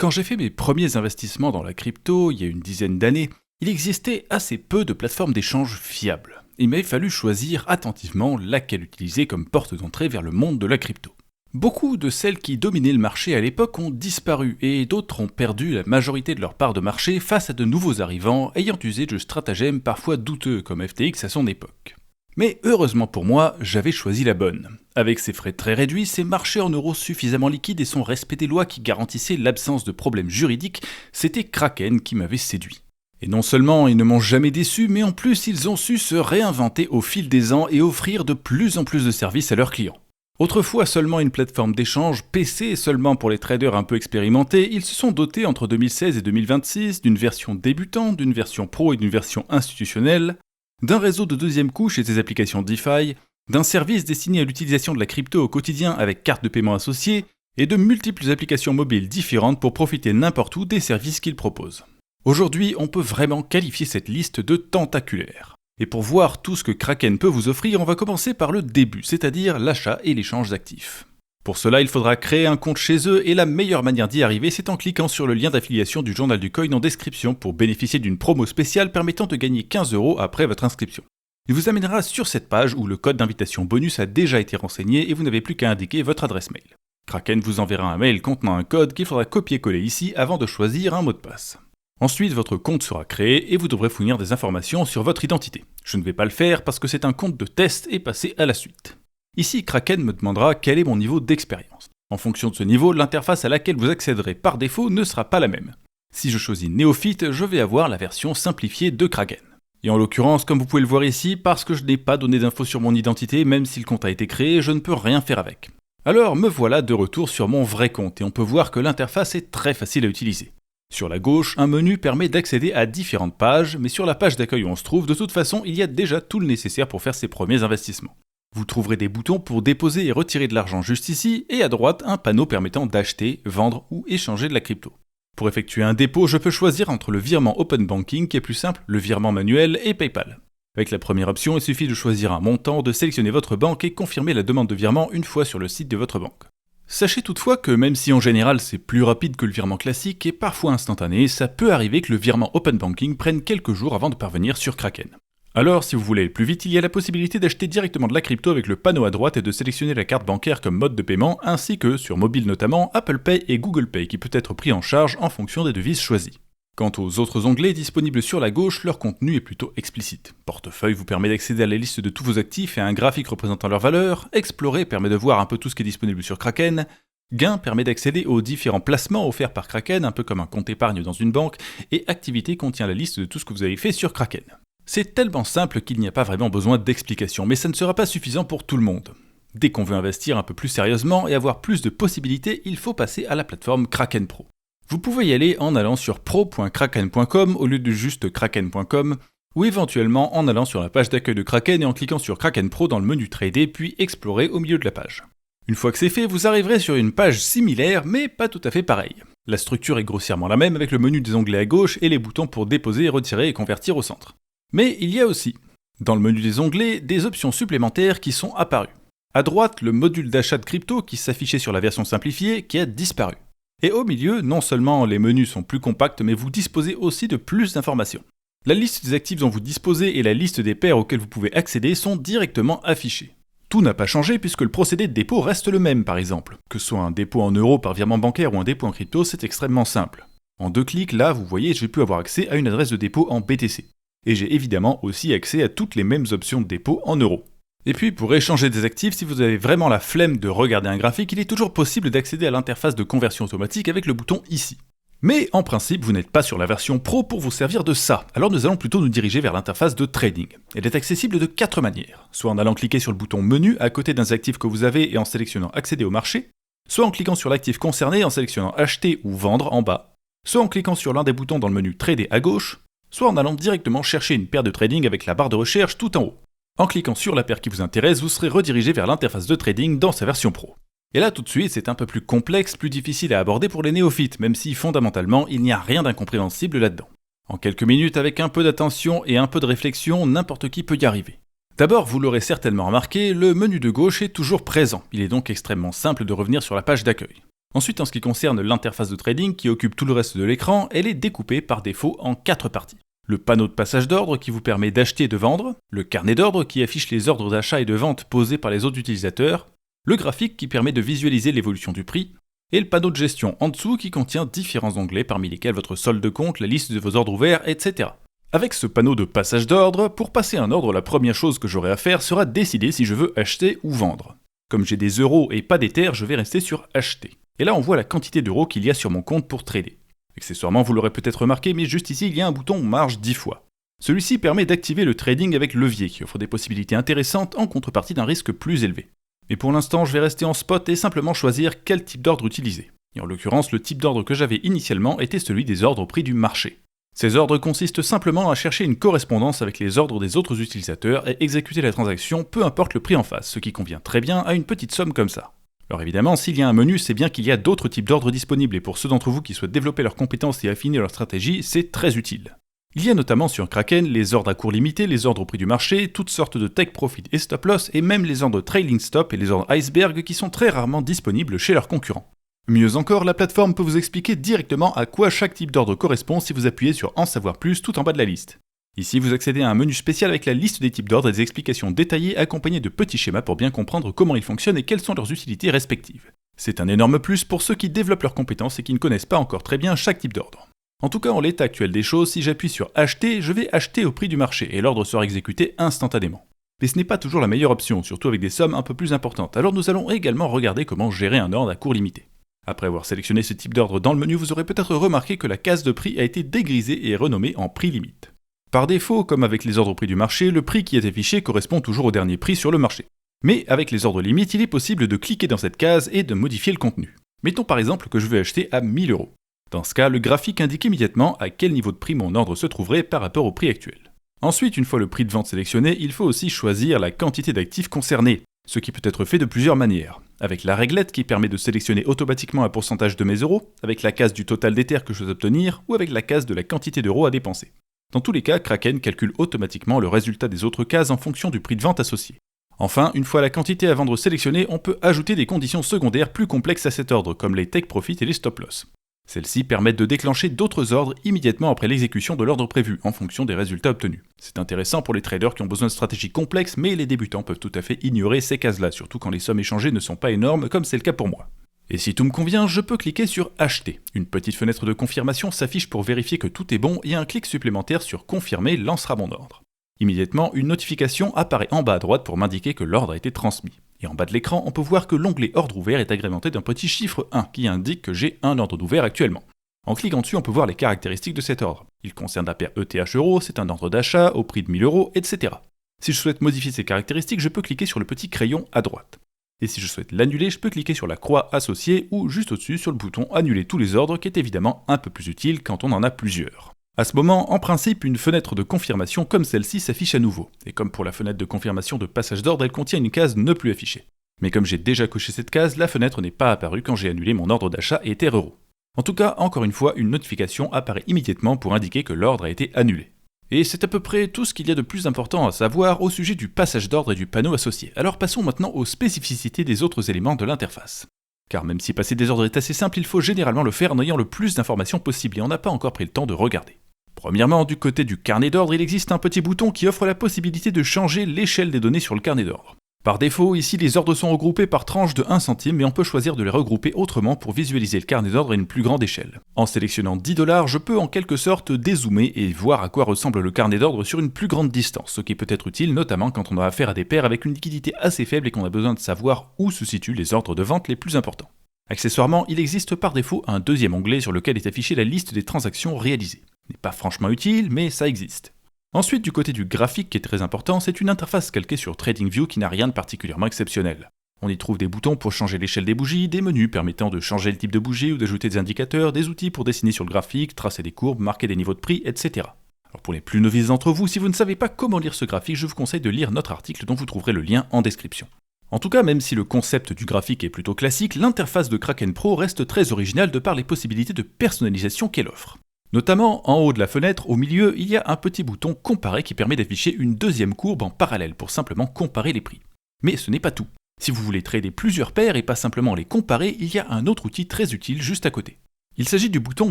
Quand j'ai fait mes premiers investissements dans la crypto, il y a une dizaine d'années, il existait assez peu de plateformes d'échange fiables. Il m'avait fallu choisir attentivement laquelle utiliser comme porte d'entrée vers le monde de la crypto. Beaucoup de celles qui dominaient le marché à l'époque ont disparu et d'autres ont perdu la majorité de leur part de marché face à de nouveaux arrivants ayant usé de stratagèmes parfois douteux comme FTX à son époque. Mais heureusement pour moi, j'avais choisi la bonne. Avec ses frais très réduits, ses marchés en euros suffisamment liquides et son respect des lois qui garantissaient l'absence de problèmes juridiques, c'était Kraken qui m'avait séduit. Et non seulement ils ne m'ont jamais déçu, mais en plus ils ont su se réinventer au fil des ans et offrir de plus en plus de services à leurs clients. Autrefois seulement une plateforme d'échange PC seulement pour les traders un peu expérimentés, ils se sont dotés entre 2016 et 2026 d'une version débutante, d'une version pro et d'une version institutionnelle, d'un réseau de deuxième couche et des applications DeFi, d'un service destiné à l'utilisation de la crypto au quotidien avec carte de paiement associée, et de multiples applications mobiles différentes pour profiter n'importe où des services qu'ils proposent. Aujourd'hui, on peut vraiment qualifier cette liste de tentaculaire. Et pour voir tout ce que Kraken peut vous offrir, on va commencer par le début, c'est-à-dire l'achat et l'échange d'actifs. Pour cela, il faudra créer un compte chez eux et la meilleure manière d'y arriver, c'est en cliquant sur le lien d'affiliation du Journal du Coin en description pour bénéficier d'une promo spéciale permettant de gagner 15 € après votre inscription. Il vous amènera sur cette page où le code d'invitation bonus a déjà été renseigné et vous n'avez plus qu'à indiquer votre adresse mail. Kraken vous enverra un mail contenant un code qu'il faudra copier-coller ici avant de choisir un mot de passe. Ensuite, votre compte sera créé et vous devrez fournir des informations sur votre identité. Je ne vais pas le faire parce que c'est un compte de test et passer à la suite. Ici, Kraken me demandera quel est mon niveau d'expérience. En fonction de ce niveau, l'interface à laquelle vous accéderez par défaut ne sera pas la même. Si je choisis Néophyte, je vais avoir la version simplifiée de Kraken. Et en l'occurrence, comme vous pouvez le voir ici, parce que je n'ai pas donné d'infos sur mon identité, même si le compte a été créé, je ne peux rien faire avec. Alors me voilà de retour sur mon vrai compte et on peut voir que l'interface est très facile à utiliser. Sur la gauche, un menu permet d'accéder à différentes pages, mais sur la page d'accueil où on se trouve, de toute façon, il y a déjà tout le nécessaire pour faire ses premiers investissements. Vous trouverez des boutons pour déposer et retirer de l'argent juste ici, et à droite, un panneau permettant d'acheter, vendre ou échanger de la crypto. Pour effectuer un dépôt, je peux choisir entre le virement Open Banking, qui est plus simple, le virement manuel et PayPal. Avec la première option, il suffit de choisir un montant, de sélectionner votre banque et confirmer la demande de virement une fois sur le site de votre banque. Sachez toutefois que même si en général c'est plus rapide que le virement classique et parfois instantané, ça peut arriver que le virement Open Banking prenne quelques jours avant de parvenir sur Kraken. Alors si vous voulez aller plus vite, il y a la possibilité d'acheter directement de la crypto avec le panneau à droite et de sélectionner la carte bancaire comme mode de paiement, ainsi que, sur mobile notamment, Apple Pay et Google Pay qui peut être pris en charge en fonction des devises choisies. Quant aux autres onglets disponibles sur la gauche, leur contenu est plutôt explicite. Portefeuille vous permet d'accéder à la liste de tous vos actifs et à un graphique représentant leur valeur, Explorer permet de voir un peu tout ce qui est disponible sur Kraken, Gain permet d'accéder aux différents placements offerts par Kraken, un peu comme un compte épargne dans une banque, et Activité contient la liste de tout ce que vous avez fait sur Kraken. C'est tellement simple qu'il n'y a pas vraiment besoin d'explication, mais ça ne sera pas suffisant pour tout le monde. Dès qu'on veut investir un peu plus sérieusement et avoir plus de possibilités, il faut passer à la plateforme Kraken Pro. Vous pouvez y aller en allant sur pro.kraken.com au lieu de juste kraken.com, ou éventuellement en allant sur la page d'accueil de Kraken et en cliquant sur Kraken Pro dans le menu Trader puis Explorer au milieu de la page. Une fois que c'est fait, vous arriverez sur une page similaire mais pas tout à fait pareille. La structure est grossièrement la même avec le menu des onglets à gauche et les boutons pour déposer, retirer et convertir au centre. Mais il y a aussi, dans le menu des onglets, des options supplémentaires qui sont apparues. À droite, le module d'achat de crypto qui s'affichait sur la version simplifiée qui a disparu. Et au milieu, non seulement les menus sont plus compacts, mais vous disposez aussi de plus d'informations. La liste des actifs dont vous disposez et la liste des paires auxquelles vous pouvez accéder sont directement affichées. Tout n'a pas changé puisque le procédé de dépôt reste le même par exemple. Que ce soit un dépôt en euros par virement bancaire ou un dépôt en crypto, c'est extrêmement simple. En 2 clics, là, vous voyez, j'ai pu avoir accès à une adresse de dépôt en BTC. Et j'ai évidemment aussi accès à toutes les mêmes options de dépôt en euros. Et puis, pour échanger des actifs, si vous avez vraiment la flemme de regarder un graphique, il est toujours possible d'accéder à l'interface de conversion automatique avec le bouton ici. Mais en principe, vous n'êtes pas sur la version Pro pour vous servir de ça, alors nous allons plutôt nous diriger vers l'interface de trading. Elle est accessible de 4 manières, soit en allant cliquer sur le bouton menu à côté d'un actif que vous avez et en sélectionnant accéder au marché, soit en cliquant sur l'actif concerné et en sélectionnant acheter ou vendre en bas, soit en cliquant sur l'un des boutons dans le menu trader à gauche, soit en allant directement chercher une paire de trading avec la barre de recherche tout en haut. En cliquant sur la paire qui vous intéresse, vous serez redirigé vers l'interface de trading dans sa version pro. Et là tout de suite, c'est un peu plus complexe, plus difficile à aborder pour les néophytes, même si fondamentalement, il n'y a rien d'incompréhensible là-dedans. En quelques minutes, avec un peu d'attention et un peu de réflexion, n'importe qui peut y arriver. D'abord, vous l'aurez certainement remarqué, le menu de gauche est toujours présent. Il est donc extrêmement simple de revenir sur la page d'accueil. Ensuite, en ce qui concerne l'interface de trading qui occupe tout le reste de l'écran, elle est découpée par défaut en 4 parties. Le panneau de passage d'ordre qui vous permet d'acheter et de vendre, le carnet d'ordre qui affiche les ordres d'achat et de vente posés par les autres utilisateurs, le graphique qui permet de visualiser l'évolution du prix, et le panneau de gestion en dessous qui contient différents onglets parmi lesquels votre solde de compte, la liste de vos ordres ouverts, etc. Avec ce panneau de passage d'ordre, pour passer un ordre, la première chose que j'aurai à faire sera décider si je veux acheter ou vendre. Comme j'ai des euros et pas d'Ether, je vais rester sur acheter. Et là on voit la quantité d'euros qu'il y a sur mon compte pour trader. Accessoirement, vous l'aurez peut-être remarqué, mais juste ici il y a un bouton marge 10 fois. Celui-ci permet d'activer le trading avec levier, qui offre des possibilités intéressantes en contrepartie d'un risque plus élevé. Mais pour l'instant, je vais rester en spot et simplement choisir quel type d'ordre utiliser. Et en l'occurrence, le type d'ordre que j'avais initialement était celui des ordres au prix du marché. Ces ordres consistent simplement à chercher une correspondance avec les ordres des autres utilisateurs et exécuter la transaction peu importe le prix en face, ce qui convient très bien à une petite somme comme ça. Alors évidemment, s'il y a un menu, c'est bien qu'il y a d'autres types d'ordres disponibles et pour ceux d'entre vous qui souhaitent développer leurs compétences et affiner leur stratégie, c'est très utile. Il y a notamment sur Kraken les ordres à court limité, les ordres au prix du marché, toutes sortes de take profit et stop loss et même les ordres trailing stop et les ordres iceberg qui sont très rarement disponibles chez leurs concurrents. Mieux encore, la plateforme peut vous expliquer directement à quoi chaque type d'ordre correspond si vous appuyez sur En savoir plus tout en bas de la liste. Ici, vous accédez à un menu spécial avec la liste des types d'ordres et des explications détaillées accompagnées de petits schémas pour bien comprendre comment ils fonctionnent et quelles sont leurs utilités respectives. C'est un énorme plus pour ceux qui développent leurs compétences et qui ne connaissent pas encore très bien chaque type d'ordre. En tout cas, en l'état actuel des choses, si j'appuie sur Acheter, je vais acheter au prix du marché et l'ordre sera exécuté instantanément. Mais ce n'est pas toujours la meilleure option, surtout avec des sommes un peu plus importantes, alors nous allons également regarder comment gérer un ordre à court limité. Après avoir sélectionné ce type d'ordre dans le menu, vous aurez peut-être remarqué que la case de prix a été dégrisée et renommée en prix limite. Par défaut, comme avec les ordres au prix du marché, le prix qui est affiché correspond toujours au dernier prix sur le marché. Mais avec les ordres limites, il est possible de cliquer dans cette case et de modifier le contenu. Mettons par exemple que je veux acheter à 1000 €. Dans ce cas, le graphique indique immédiatement à quel niveau de prix mon ordre se trouverait par rapport au prix actuel. Ensuite, une fois le prix de vente sélectionné, il faut aussi choisir la quantité d'actifs concernés, ce qui peut être fait de plusieurs manières. Avec la réglette qui permet de sélectionner automatiquement un pourcentage de mes euros, avec la case du total d'Ether que je veux obtenir, ou avec la case de la quantité d'euros à dépenser. Dans tous les cas, Kraken calcule automatiquement le résultat des autres cases en fonction du prix de vente associé. Enfin, une fois la quantité à vendre sélectionnée, on peut ajouter des conditions secondaires plus complexes à cet ordre, comme les take profit et les stop loss. Celles-ci permettent de déclencher d'autres ordres immédiatement après l'exécution de l'ordre prévu, en fonction des résultats obtenus. C'est intéressant pour les traders qui ont besoin de stratégies complexes, mais les débutants peuvent tout à fait ignorer ces cases-là, surtout quand les sommes échangées ne sont pas énormes, comme c'est le cas pour moi. Et si tout me convient, je peux cliquer sur Acheter. Une petite fenêtre de confirmation s'affiche pour vérifier que tout est bon, et un clic supplémentaire sur Confirmer lancera mon ordre. Immédiatement, une notification apparaît en bas à droite pour m'indiquer que l'ordre a été transmis. Et en bas de l'écran, on peut voir que l'onglet Ordre ouvert est agrémenté d'un petit chiffre 1 qui indique que j'ai un ordre ouvert actuellement. En cliquant dessus, on peut voir les caractéristiques de cet ordre. Il concerne la paire ETH euros, c'est un ordre d'achat au prix de 1000 €, etc. Si je souhaite modifier ces caractéristiques, je peux cliquer sur le petit crayon à droite. Et si je souhaite l'annuler, je peux cliquer sur la croix associée ou juste au-dessus sur le bouton Annuler tous les ordres qui est évidemment un peu plus utile quand on en a plusieurs. À ce moment, en principe, une fenêtre de confirmation comme celle-ci s'affiche à nouveau. Et comme pour la fenêtre de confirmation de passage d'ordre, elle contient une case ne plus affichée. Mais comme j'ai déjà coché cette case, la fenêtre n'est pas apparue quand j'ai annulé mon ordre d'achat Ether euros. En tout cas, encore une fois, une notification apparaît immédiatement pour indiquer que l'ordre a été annulé. Et c'est à peu près tout ce qu'il y a de plus important à savoir au sujet du passage d'ordre et du panneau associé. Alors passons maintenant aux spécificités des autres éléments de l'interface. Car même si passer des ordres est assez simple, il faut généralement le faire en ayant le plus d'informations possible et on n'a pas encore pris le temps de regarder. Premièrement, du côté du carnet d'ordre, il existe un petit bouton qui offre la possibilité de changer l'échelle des données sur le carnet d'ordre. Par défaut, ici les ordres sont regroupés par tranches de 1 centime, mais on peut choisir de les regrouper autrement pour visualiser le carnet d'ordre à une plus grande échelle. En sélectionnant 10 $, je peux en quelque sorte dézoomer et voir à quoi ressemble le carnet d'ordre sur une plus grande distance, ce qui peut être utile notamment quand on a affaire à des paires avec une liquidité assez faible et qu'on a besoin de savoir où se situent les ordres de vente les plus importants. Accessoirement, il existe par défaut un deuxième onglet sur lequel est affichée la liste des transactions réalisées. Ce n'est pas franchement utile, mais ça existe. Ensuite, du côté du graphique qui est très important, c'est une interface calquée sur TradingView qui n'a rien de particulièrement exceptionnel. On y trouve des boutons pour changer l'échelle des bougies, des menus permettant de changer le type de bougie ou d'ajouter des indicateurs, des outils pour dessiner sur le graphique, tracer des courbes, marquer des niveaux de prix, etc. Alors pour les plus novices d'entre vous, si vous ne savez pas comment lire ce graphique, je vous conseille de lire notre article dont vous trouverez le lien en description. En tout cas, même si le concept du graphique est plutôt classique, l'interface de Kraken Pro reste très originale de par les possibilités de personnalisation qu'elle offre. Notamment, en haut de la fenêtre, au milieu, il y a un petit bouton Comparer qui permet d'afficher une deuxième courbe en parallèle pour simplement comparer les prix. Mais ce n'est pas tout. Si vous voulez trader plusieurs paires et pas simplement les comparer, il y a un autre outil très utile juste à côté. Il s'agit du bouton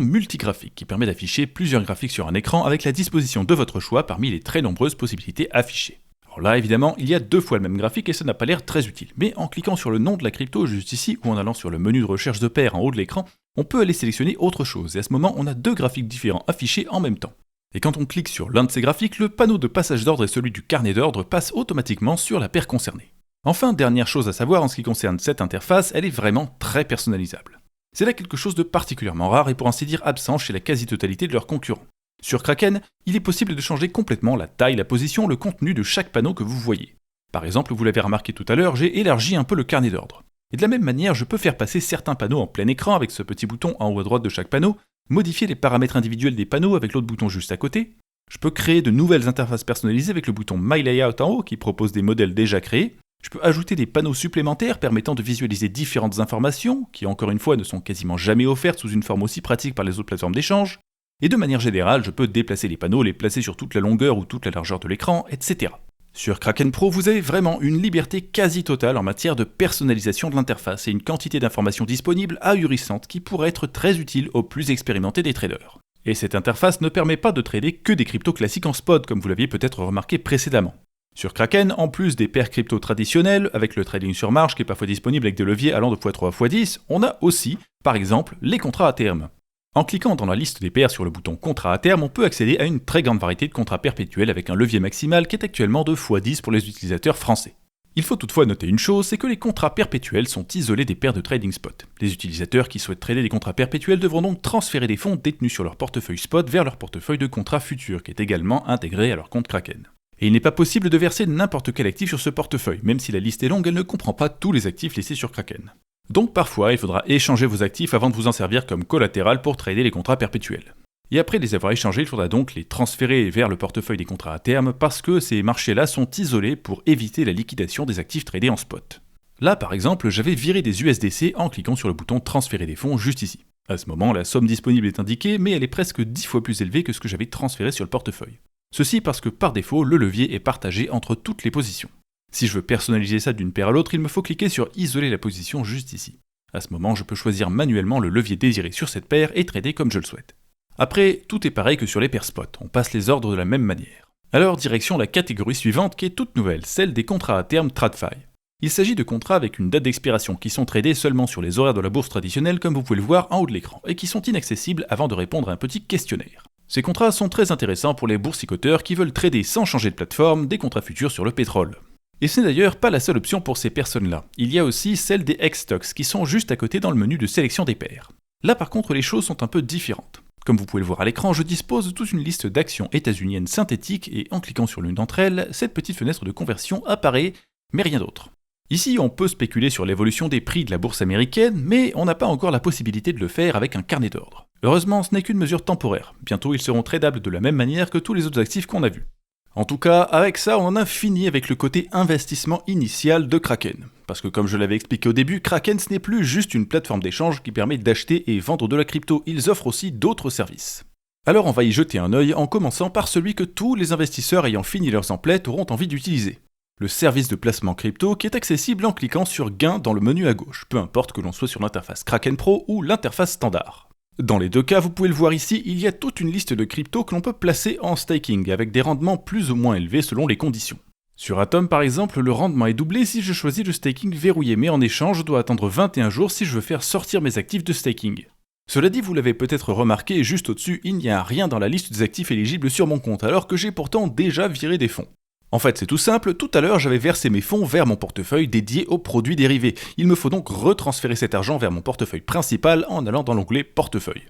multigraphique qui permet d'afficher plusieurs graphiques sur un écran avec la disposition de votre choix parmi les très nombreuses possibilités affichées. Alors là, évidemment, il y a 2 fois le même graphique et ça n'a pas l'air très utile. Mais en cliquant sur le nom de la crypto juste ici ou en allant sur le menu de recherche de paires en haut de l'écran, on peut aller sélectionner autre chose et à ce moment, on a 2 graphiques différents affichés en même temps. Et quand on clique sur l'un de ces graphiques, le panneau de passage d'ordre et celui du carnet d'ordre passent automatiquement sur la paire concernée. Enfin, dernière chose à savoir en ce qui concerne cette interface, elle est vraiment très personnalisable. C'est là quelque chose de particulièrement rare et pour ainsi dire absent chez la quasi-totalité de leurs concurrents. Sur Kraken, il est possible de changer complètement la taille, la position, le contenu de chaque panneau que vous voyez. Par exemple, vous l'avez remarqué tout à l'heure, j'ai élargi un peu le carnet d'ordre. Et de la même manière, je peux faire passer certains panneaux en plein écran avec ce petit bouton en haut à droite de chaque panneau, modifier les paramètres individuels des panneaux avec l'autre bouton juste à côté. Je peux créer de nouvelles interfaces personnalisées avec le bouton My Layout en haut qui propose des modèles déjà créés. Je peux ajouter des panneaux supplémentaires permettant de visualiser différentes informations, qui encore une fois ne sont quasiment jamais offertes sous une forme aussi pratique par les autres plateformes d'échange. Et de manière générale, je peux déplacer les panneaux, les placer sur toute la longueur ou toute la largeur de l'écran, etc. Sur Kraken Pro, vous avez vraiment une liberté quasi totale en matière de personnalisation de l'interface et une quantité d'informations disponibles ahurissante qui pourrait être très utile aux plus expérimentés des traders. Et cette interface ne permet pas de trader que des cryptos classiques en spot, comme vous l'aviez peut-être remarqué précédemment. Sur Kraken, en plus des paires crypto traditionnelles, avec le trading sur marge qui est parfois disponible avec des leviers allant de x3 à x10, on a aussi, par exemple, les contrats à terme. En cliquant dans la liste des paires sur le bouton contrat à terme, on peut accéder à une très grande variété de contrats perpétuels avec un levier maximal qui est actuellement de x10 pour les utilisateurs français. Il faut toutefois noter une chose, c'est que les contrats perpétuels sont isolés des paires de trading spot. Les utilisateurs qui souhaitent trader des contrats perpétuels devront donc transférer des fonds détenus sur leur portefeuille spot vers leur portefeuille de contrats futurs, qui est également intégré à leur compte Kraken. Et il n'est pas possible de verser n'importe quel actif sur ce portefeuille, même si la liste est longue, elle ne comprend pas tous les actifs laissés sur Kraken. Donc parfois, il faudra échanger vos actifs avant de vous en servir comme collatéral pour trader les contrats perpétuels. Et après les avoir échangés, il faudra donc les transférer vers le portefeuille des contrats à terme parce que ces marchés-là sont isolés pour éviter la liquidation des actifs tradés en spot. Là, par exemple, j'avais viré des USDC en cliquant sur le bouton transférer des fonds juste ici. À ce moment, la somme disponible est indiquée, mais elle est presque 10 fois plus élevée que ce que j'avais transféré sur le portefeuille. Ceci parce que par défaut, le levier est partagé entre toutes les positions. Si je veux personnaliser ça d'une paire à l'autre, il me faut cliquer sur isoler la position juste ici. À ce moment, je peux choisir manuellement le levier désiré sur cette paire et trader comme je le souhaite. Après, tout est pareil que sur les paires spot, on passe les ordres de la même manière. Alors, direction la catégorie suivante qui est toute nouvelle, celle des contrats à terme TradFi. Il s'agit de contrats avec une date d'expiration qui sont tradés seulement sur les horaires de la bourse traditionnelle comme vous pouvez le voir en haut de l'écran, et qui sont inaccessibles avant de répondre à un petit questionnaire. Ces contrats sont très intéressants pour les boursicoteurs qui veulent trader sans changer de plateforme des contrats futurs sur le pétrole. Et ce n'est d'ailleurs pas la seule option pour ces personnes-là. Il y a aussi celle des X-Stocks qui sont juste à côté dans le menu de sélection des paires. Là par contre les choses sont un peu différentes. Comme vous pouvez le voir à l'écran, je dispose de toute une liste d'actions états-uniennes synthétiques et en cliquant sur l'une d'entre elles, cette petite fenêtre de conversion apparaît, mais rien d'autre. Ici, on peut spéculer sur l'évolution des prix de la bourse américaine, mais on n'a pas encore la possibilité de le faire avec un carnet d'ordre. Heureusement, ce n'est qu'une mesure temporaire. Bientôt, ils seront tradables de la même manière que tous les autres actifs qu'on a vus. En tout cas, avec ça, on en a fini avec le côté investissement initial de Kraken. Parce que comme je l'avais expliqué au début, Kraken ce n'est plus juste une plateforme d'échange qui permet d'acheter et vendre de la crypto, ils offrent aussi d'autres services. Alors on va y jeter un œil en commençant par celui que tous les investisseurs ayant fini leurs emplettes auront envie d'utiliser. Le service de placement crypto qui est accessible en cliquant sur Gain dans le menu à gauche, peu importe que l'on soit sur l'interface Kraken Pro ou l'interface standard. Dans les deux cas, vous pouvez le voir ici, il y a toute une liste de cryptos que l'on peut placer en staking, avec des rendements plus ou moins élevés selon les conditions. Sur Atom par exemple, le rendement est doublé si je choisis le staking verrouillé, mais en échange, je dois attendre 21 jours si je veux faire sortir mes actifs de staking. Cela dit, vous l'avez peut-être remarqué, juste au-dessus, il n'y a rien dans la liste des actifs éligibles sur mon compte, alors que j'ai pourtant déjà viré des fonds. En fait, c'est tout simple, tout à l'heure j'avais versé mes fonds vers mon portefeuille dédié aux produits dérivés. Il me faut donc retransférer cet argent vers mon portefeuille principal en allant dans l'onglet Portefeuille.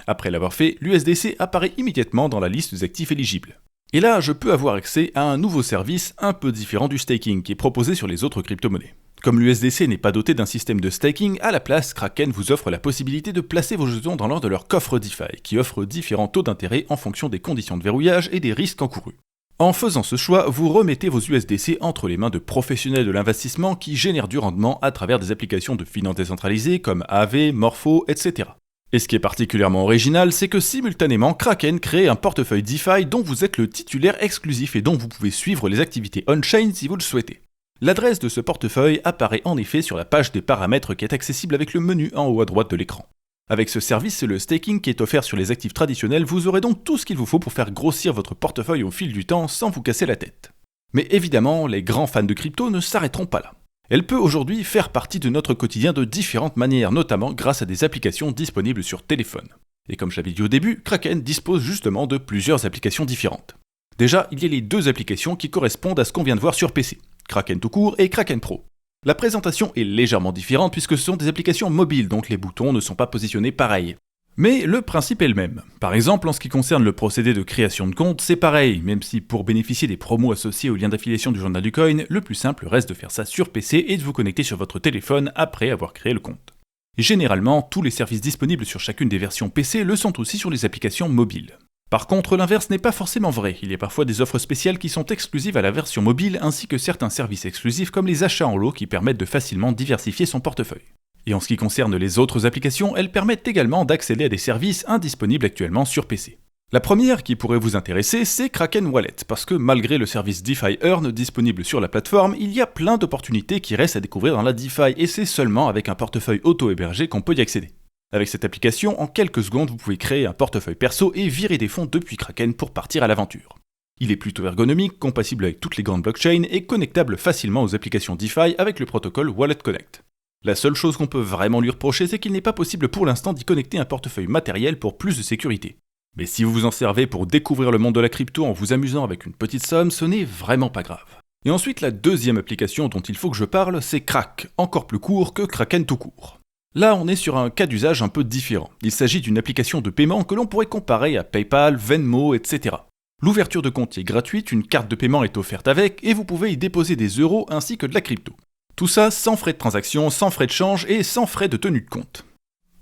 Après l'avoir fait, l'USDC apparaît immédiatement dans la liste des actifs éligibles. Et là, je peux avoir accès à un nouveau service un peu différent du staking qui est proposé sur les autres crypto-monnaies. Comme l'USDC n'est pas doté d'un système de staking, à la place, Kraken vous offre la possibilité de placer vos jetons dans l'un de leurs coffres DeFi, qui offrent différents taux d'intérêt en fonction des conditions de verrouillage et des risques encourus. En faisant ce choix, vous remettez vos USDC entre les mains de professionnels de l'investissement qui génèrent du rendement à travers des applications de finances décentralisées comme Aave, Morpho, etc. Et ce qui est particulièrement original, c'est que simultanément, Kraken crée un portefeuille DeFi dont vous êtes le titulaire exclusif et dont vous pouvez suivre les activités on-chain si vous le souhaitez. L'adresse de ce portefeuille apparaît en effet sur la page des paramètres qui est accessible avec le menu en haut à droite de l'écran. Avec ce service, le staking qui est offert sur les actifs traditionnels, vous aurez donc tout ce qu'il vous faut pour faire grossir votre portefeuille au fil du temps sans vous casser la tête. Mais évidemment, les grands fans de crypto ne s'arrêteront pas là. Elle peut aujourd'hui faire partie de notre quotidien de différentes manières, notamment grâce à des applications disponibles sur téléphone. Et comme je l'avais dit au début, Kraken dispose justement de plusieurs applications différentes. Déjà, il y a les deux applications qui correspondent à ce qu'on vient de voir sur PC, Kraken tout court et Kraken Pro. La présentation est légèrement différente puisque ce sont des applications mobiles, donc les boutons ne sont pas positionnés pareil. Mais le principe est le même. Par exemple, en ce qui concerne le procédé de création de compte, c'est pareil, même si pour bénéficier des promos associés au lien d'affiliation du journal du coin, le plus simple reste de faire ça sur PC et de vous connecter sur votre téléphone après avoir créé le compte. Généralement, tous les services disponibles sur chacune des versions PC le sont aussi sur les applications mobiles. Par contre, l'inverse n'est pas forcément vrai, il y a parfois des offres spéciales qui sont exclusives à la version mobile ainsi que certains services exclusifs comme les achats en lot qui permettent de facilement diversifier son portefeuille. Et en ce qui concerne les autres applications, elles permettent également d'accéder à des services indisponibles actuellement sur PC. La première qui pourrait vous intéresser, c'est Kraken Wallet, parce que malgré le service DeFi Earn disponible sur la plateforme, il y a plein d'opportunités qui restent à découvrir dans la DeFi, et c'est seulement avec un portefeuille auto-hébergé qu'on peut y accéder. Avec cette application, en quelques secondes, vous pouvez créer un portefeuille perso et virer des fonds depuis Kraken pour partir à l'aventure. Il est plutôt ergonomique, compatible avec toutes les grandes blockchains et connectable facilement aux applications DeFi avec le protocole Wallet Connect. La seule chose qu'on peut vraiment lui reprocher, c'est qu'il n'est pas possible pour l'instant d'y connecter un portefeuille matériel pour plus de sécurité. Mais si vous vous en servez pour découvrir le monde de la crypto en vous amusant avec une petite somme, ce n'est vraiment pas grave. Et ensuite, la deuxième application dont il faut que je parle, c'est Krak, encore plus court que Kraken tout court. Là, on est sur un cas d'usage un peu différent. Il s'agit d'une application de paiement que l'on pourrait comparer à PayPal, Venmo, etc. L'ouverture de compte est gratuite, une carte de paiement est offerte avec, et vous pouvez y déposer des euros ainsi que de la crypto. Tout ça sans frais de transaction, sans frais de change et sans frais de tenue de compte.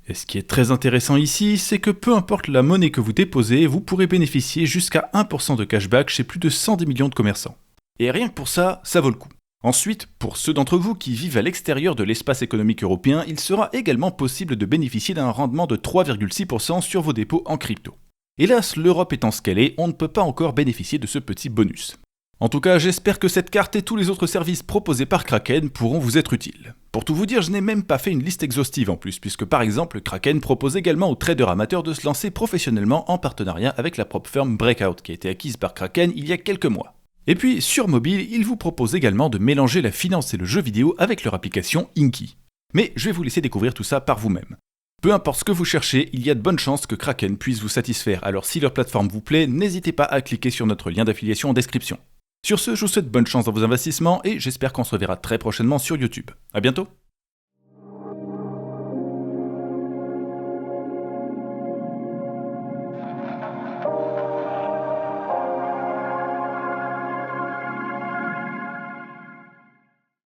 Et ce qui est très intéressant ici, c'est que peu importe la monnaie que vous déposez, vous pourrez bénéficier jusqu'à 1% de cashback chez plus de 110 millions de commerçants. Et rien que pour ça, ça vaut le coup. Ensuite, pour ceux d'entre vous qui vivent à l'extérieur de l'espace économique européen, il sera également possible de bénéficier d'un rendement de 3,6% sur vos dépôts en crypto. Hélas, l'Europe étant ce qu'elle est, on ne peut pas encore bénéficier de ce petit bonus. En tout cas, j'espère que cette carte et tous les autres services proposés par Kraken pourront vous être utiles. Pour tout vous dire, je n'ai même pas fait une liste exhaustive en plus, puisque par exemple, Kraken propose également aux traders amateurs de se lancer professionnellement en partenariat avec la propre firme Breakout, qui a été acquise par Kraken il y a quelques mois. Et puis, sur mobile, ils vous proposent également de mélanger la finance et le jeu vidéo avec leur application Inky. Mais je vais vous laisser découvrir tout ça par vous-même. Peu importe ce que vous cherchez, il y a de bonnes chances que Kraken puisse vous satisfaire, alors si leur plateforme vous plaît, n'hésitez pas à cliquer sur notre lien d'affiliation en description. Sur ce, je vous souhaite bonne chance dans vos investissements et j'espère qu'on se reverra très prochainement sur YouTube. À bientôt!